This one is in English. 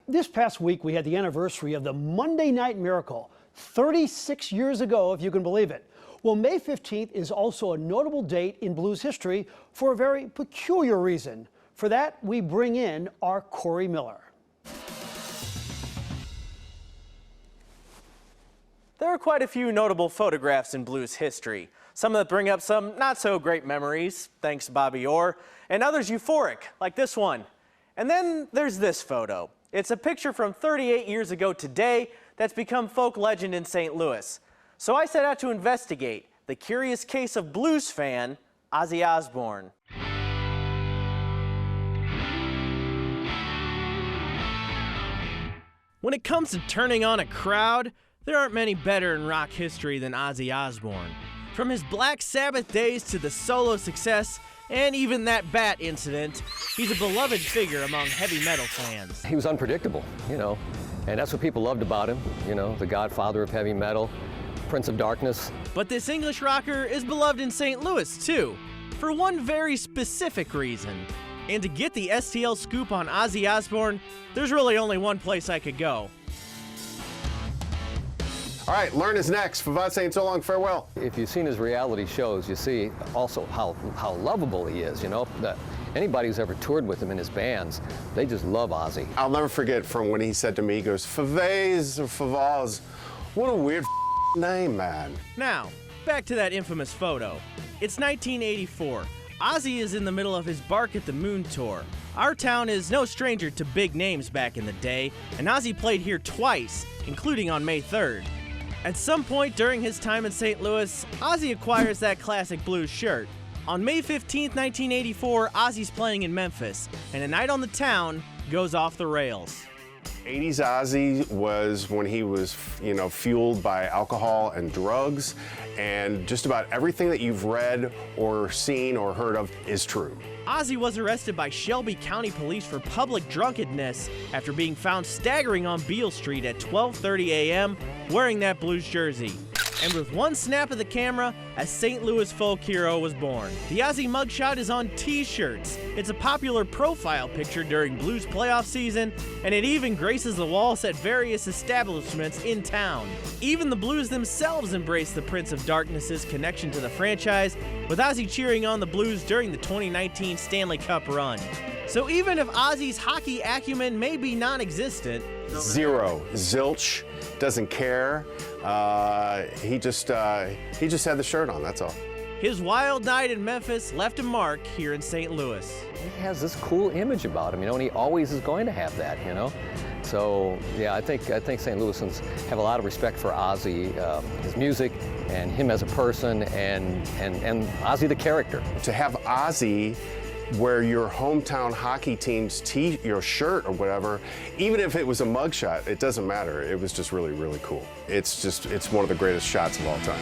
This past week, we had the anniversary of the Monday Night Miracle, 36 years ago, if you can believe it. Well, May 15th is also a notable date in blues history for a very peculiar reason. For that, we bring in our Corey Miller. There are quite a few notable photographs in blues history. Some that bring up some not so great memories, thanks to Bobby Orr, and others euphoric, like this one. And then there's this photo. It's a picture from 38 years ago today that's become folk legend in St. Louis. So I set out to investigate the curious case of blues fan Ozzy Osbourne. When it comes to turning on a crowd, there aren't many better in rock history than Ozzy Osbourne. From his Black Sabbath days to the solo success, and even that bat incident, he's a beloved figure among heavy metal fans. He was unpredictable, and that's what people loved about him, the godfather of heavy metal, Prince of Darkness. But this English rocker is beloved in St. Louis, too, for one very specific reason. And to get the STL scoop on Ozzy Osbourne, there's really only one place I could go. All right, Learn is next. Favad saying so long, farewell. If you've seen his reality shows, you see also how lovable he is, Anybody who's ever toured with him in his bands, they just love Ozzy. I'll never forget from when he said to me, he goes, Favaz or Favaz, what a weird name, man. Now, back to that infamous photo. It's 1984. Ozzy is in the middle of his Bark at the Moon tour. Our town is no stranger to big names back in the day, and Ozzy played here twice, including on May 3rd. At some point during his time in St. Louis, Ozzy acquires that classic blues shirt. On May 15th, 1984, Ozzy's playing in Memphis, and a night on the town goes off the rails. 80s Ozzy was when he was, fueled by alcohol and drugs, and just about everything that you've read or seen or heard of is true. Ozzy was arrested by Shelby County Police for public drunkenness after being found staggering on Beale Street at 12:30 a.m. wearing that blues jersey. And with one snap of the camera, a St. Louis folk hero was born. The Ozzy mugshot is on t-shirts. It's a popular profile picture during blues playoff season, and it even graces the walls at various establishments in town. Even the Blues themselves embrace the Prince of Darkness's connection to the franchise, with Ozzy cheering on the Blues during the 2019 Stanley Cup run. So even if Ozzy's hockey acumen may be non-existent, zero, zilch, doesn't care. He just had the shirt on, that's all. his wild night in Memphis left a mark here in St. Louis. He has this cool image about him, and he always is going to have that, So, yeah, I think St. Louisans have a lot of respect for Ozzy, his music, and him as a person, and Ozzy the character. To have Ozzy wear your hometown hockey team's your shirt or whatever, even if it was a mugshot, it doesn't matter. It was just really, really cool. It's one of the greatest shots of all time.